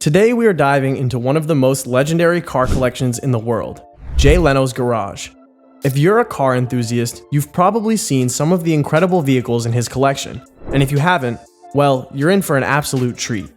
Today we are diving into one of the most legendary car collections in the world, Jay Leno's Garage. If you're a car enthusiast, you've probably seen some of the incredible vehicles in his collection, and if you haven't, well, you're in for an absolute treat.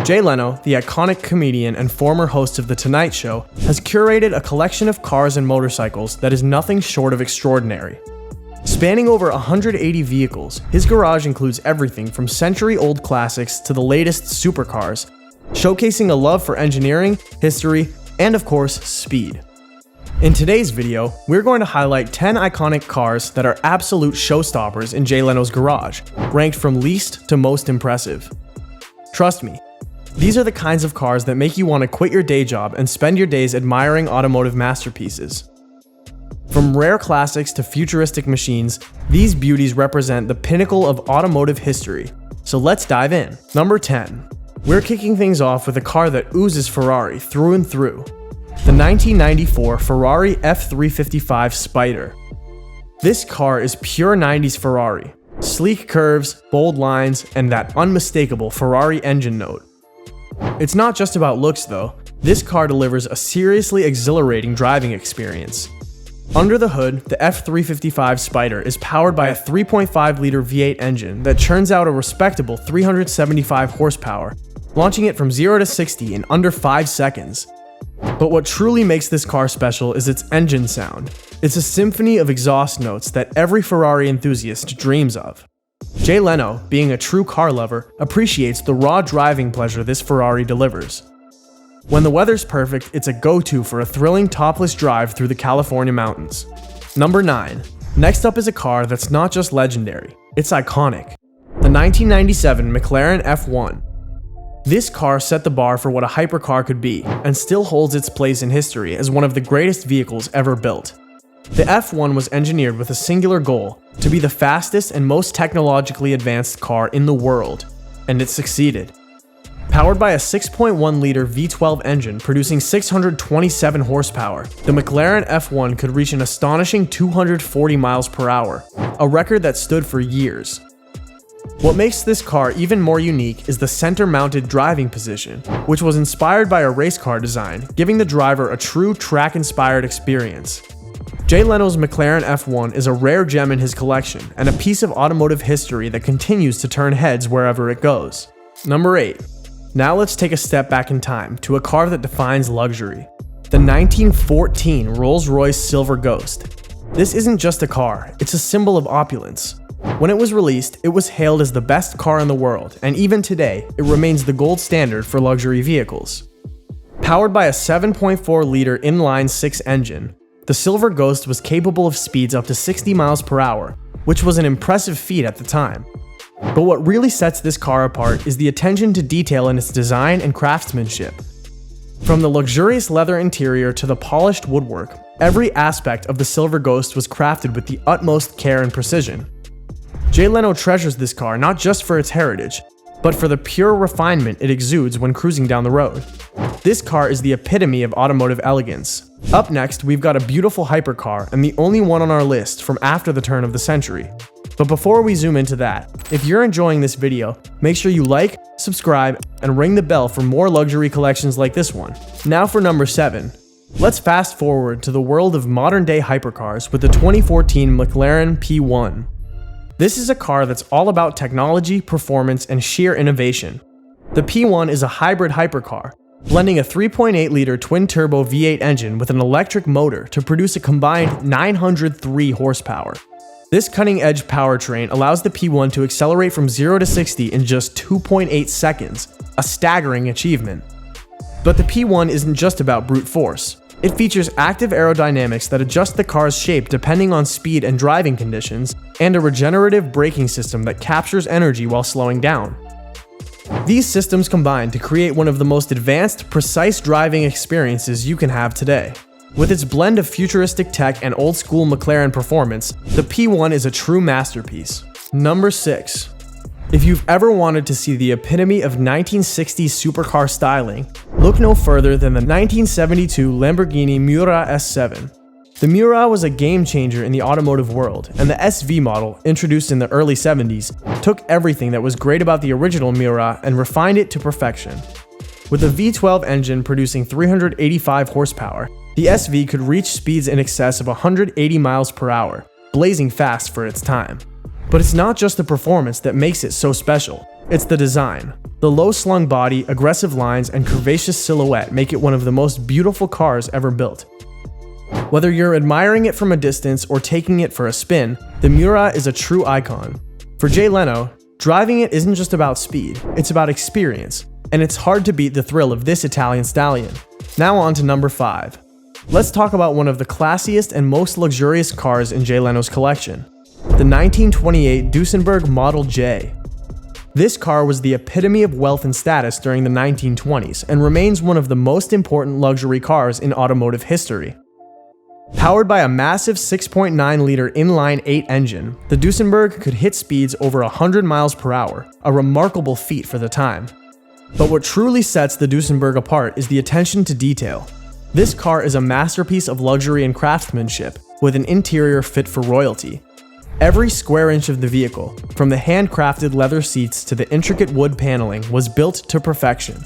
Jay Leno, the iconic comedian and former host of The Tonight Show, has curated a collection of cars and motorcycles that is nothing short of extraordinary. Spanning over 180 vehicles, his garage includes everything from century-old classics to the latest supercars, showcasing a love for engineering, history, and of course, speed. In today's video, we're going to highlight 10 iconic cars that are absolute showstoppers in Jay Leno's garage, ranked from least to most impressive. Trust me, these are the kinds of cars that make you want to quit your day job and spend your days admiring automotive masterpieces. From rare classics to futuristic machines, these beauties represent the pinnacle of automotive history. So let's dive in. Number 10. We're kicking things off with a car that oozes Ferrari through and through. The 1994 Ferrari F355 Spider. This car is pure 90s Ferrari. Sleek curves, bold lines, and that unmistakable Ferrari engine note. It's not just about looks though. This car delivers a seriously exhilarating driving experience. Under the hood, the F355 Spider is powered by a 3.5-liter V8 engine that churns out a respectable 375 horsepower, launching it from 0 to 60 in under 5 seconds. But what truly makes this car special is its engine sound. It's a symphony of exhaust notes that every Ferrari enthusiast dreams of. Jay Leno, being a true car lover, appreciates the raw driving pleasure this Ferrari delivers. When the weather's perfect, it's a go-to for a thrilling topless drive through the California mountains. Number 9. Next up is a car that's not just legendary, it's iconic. The 1997 McLaren F1. This car set the bar for what a hypercar could be, and still holds its place in history as one of the greatest vehicles ever built. The F1 was engineered with a singular goal, to be the fastest and most technologically advanced car in the world, and it succeeded. Powered by a 6.1-liter V12 engine producing 627 horsepower, the McLaren F1 could reach an astonishing 240 miles per hour, a record that stood for years. What makes this car even more unique is the center-mounted driving position, which was inspired by a race car design, giving the driver a true track-inspired experience. Jay Leno's McLaren F1 is a rare gem in his collection and a piece of automotive history that continues to turn heads wherever it goes. Number 8. Now let's take a step back in time to a car that defines luxury. The 1914 Rolls-Royce Silver Ghost. This isn't just a car, it's a symbol of opulence. When it was released, it was hailed as the best car in the world, and even today, it remains the gold standard for luxury vehicles. Powered by a 7.4-liter inline-6 engine, the Silver Ghost was capable of speeds up to 60 miles per hour, which was an impressive feat at the time. But what really sets this car apart is the attention to detail in its design and craftsmanship. From the luxurious leather interior to the polished woodwork, every aspect of the Silver Ghost was crafted with the utmost care and precision. Jay Leno treasures this car not just for its heritage, but for the pure refinement it exudes when cruising down the road. This car is the epitome of automotive elegance. Up next, we've got a beautiful hypercar and the only one on our list from after the turn of the century. But before we zoom into that, if you're enjoying this video, make sure you like, subscribe, and ring the bell for more luxury collections like this one. Now for number 7. Let's fast forward to the world of modern-day hypercars with the 2014 McLaren P1. This is a car that's all about technology, performance, and sheer innovation. The P1 is a hybrid hypercar, blending a 3.8-liter twin-turbo V8 engine with an electric motor to produce a combined 903 horsepower. This cutting-edge powertrain allows the P1 to accelerate from 0 to 60 in just 2.8 seconds, a staggering achievement. But the P1 isn't just about brute force. It features active aerodynamics that adjust the car's shape depending on speed and driving conditions, and a regenerative braking system that captures energy while slowing down. These systems combine to create one of the most advanced, precise driving experiences you can have today. With its blend of futuristic tech and old-school McLaren performance, the P1 is a true masterpiece. Number 6. If you've ever wanted to see the epitome of 1960s supercar styling, look no further than the 1972 Lamborghini Miura SV. The Miura was a game-changer in the automotive world, and the SV model, introduced in the early 70s, took everything that was great about the original Miura and refined it to perfection. With a V12 engine producing 385 horsepower, the SV could reach speeds in excess of 180 miles per hour, blazing fast for its time. But it's not just the performance that makes it so special, it's the design. The low-slung body, aggressive lines, and curvaceous silhouette make it one of the most beautiful cars ever built. Whether you're admiring it from a distance or taking it for a spin, the Miura is a true icon. For Jay Leno, driving it isn't just about speed, it's about experience, and it's hard to beat the thrill of this Italian stallion. Now on to number 5. Let's talk about one of the classiest and most luxurious cars in Jay Leno's collection, the 1928 Duesenberg Model J. This car was the epitome of wealth and status during the 1920s and remains one of the most important luxury cars in automotive history. Powered by a massive 6.9-liter inline-8 engine, the Duesenberg could hit speeds over 100 miles per hour, a remarkable feat for the time. But what truly sets the Duesenberg apart is the attention to detail. This car is a masterpiece of luxury and craftsmanship, with an interior fit for royalty. Every square inch of the vehicle, from the handcrafted leather seats to the intricate wood paneling, was built to perfection.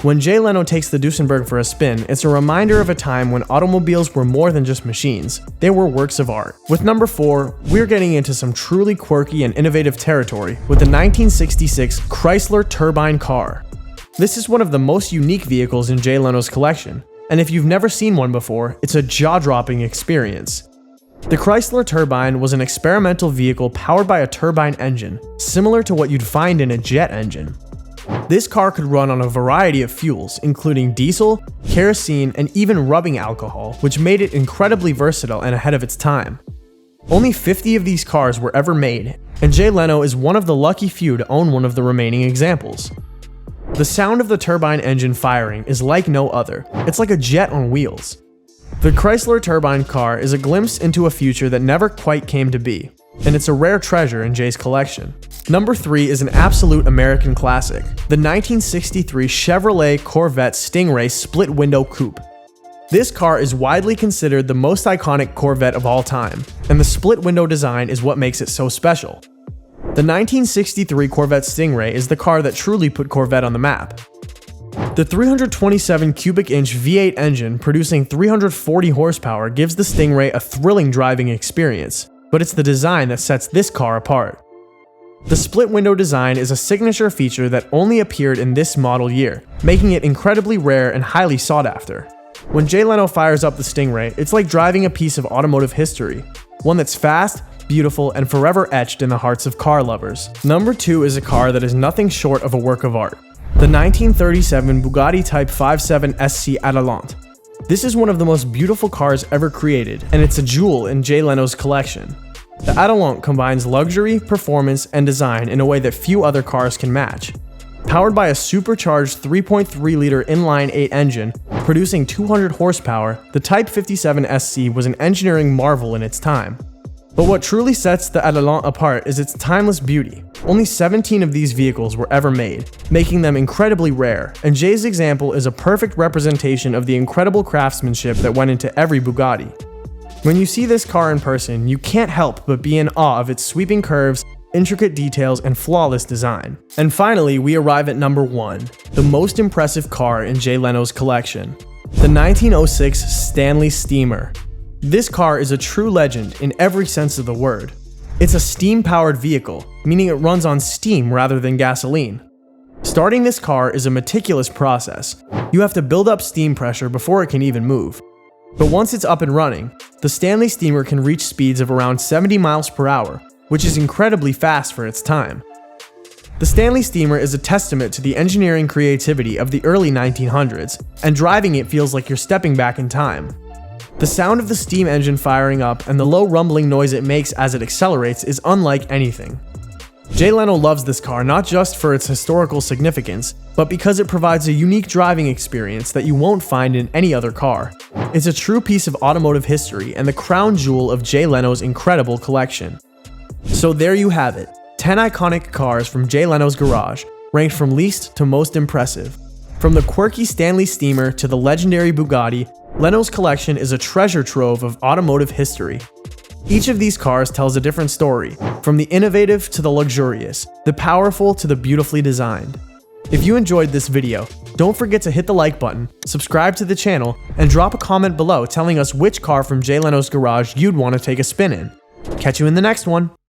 When Jay Leno takes the Duesenberg for a spin, it's a reminder of a time when automobiles were more than just machines, they were works of art. With number 4, we're getting into some truly quirky and innovative territory with the 1966 Chrysler Turbine Car. This is one of the most unique vehicles in Jay Leno's collection, and if you've never seen one before, it's a jaw-dropping experience. The Chrysler Turbine was an experimental vehicle powered by a turbine engine, similar to what you'd find in a jet engine. This car could run on a variety of fuels, including diesel, kerosene, and even rubbing alcohol, which made it incredibly versatile and ahead of its time. Only 50 of these cars were ever made, and Jay Leno is one of the lucky few to own one of the remaining examples. The sound of the turbine engine firing is like no other. It's like a jet on wheels. The Chrysler Turbine Car is a glimpse into a future that never quite came to be, and it's a rare treasure in Jay's collection. Number 3 is an absolute American classic, the 1963 Chevrolet Corvette Stingray split-window coupe. This car is widely considered the most iconic Corvette of all time, and the split-window design is what makes it so special. The 1963 Corvette Stingray is the car that truly put Corvette on the map. The 327 cubic inch V8 engine producing 340 horsepower gives the Stingray a thrilling driving experience, but it's the design that sets this car apart. The split window design is a signature feature that only appeared in this model year, making it incredibly rare and highly sought after. When Jay Leno fires up the Stingray, it's like driving a piece of automotive history, one that's fast, beautiful, and forever etched in the hearts of car lovers. Number 2 is a car that is nothing short of a work of art, the 1937 Bugatti Type 57 SC Atalante. This is one of the most beautiful cars ever created, and it's a jewel in Jay Leno's collection. The Atalante combines luxury, performance, and design in a way that few other cars can match. Powered by a supercharged 3.3-liter inline-8 engine, producing 200 horsepower, the Type 57 SC was an engineering marvel in its time. But what truly sets the Atalante apart is its timeless beauty. Only 17 of these vehicles were ever made, making them incredibly rare, and Jay's example is a perfect representation of the incredible craftsmanship that went into every Bugatti. When you see this car in person, you can't help but be in awe of its sweeping curves, intricate details, and flawless design. And finally, we arrive at number 1, the most impressive car in Jay Leno's collection, the 1906 Stanley Steamer. This car is a true legend in every sense of the word. It's a steam-powered vehicle, meaning it runs on steam rather than gasoline. Starting this car is a meticulous process. You have to build up steam pressure before it can even move. But once it's up and running, the Stanley Steamer can reach speeds of around 70 miles per hour, which is incredibly fast for its time. The Stanley Steamer is a testament to the engineering creativity of the early 1900s, and driving it feels like you're stepping back in time. The sound of the steam engine firing up and the low rumbling noise it makes as it accelerates is unlike anything. Jay Leno loves this car not just for its historical significance, but because it provides a unique driving experience that you won't find in any other car. It's a true piece of automotive history and the crown jewel of Jay Leno's incredible collection. So there you have it, 10 iconic cars from Jay Leno's garage, ranked from least to most impressive. From the quirky Stanley Steamer to the legendary Bugatti, Leno's collection is a treasure trove of automotive history. Each of these cars tells a different story, from the innovative to the luxurious, the powerful to the beautifully designed. If you enjoyed this video, don't forget to hit the like button, subscribe to the channel, and drop a comment below telling us which car from Jay Leno's Garage you'd want to take a spin in. Catch you in the next one.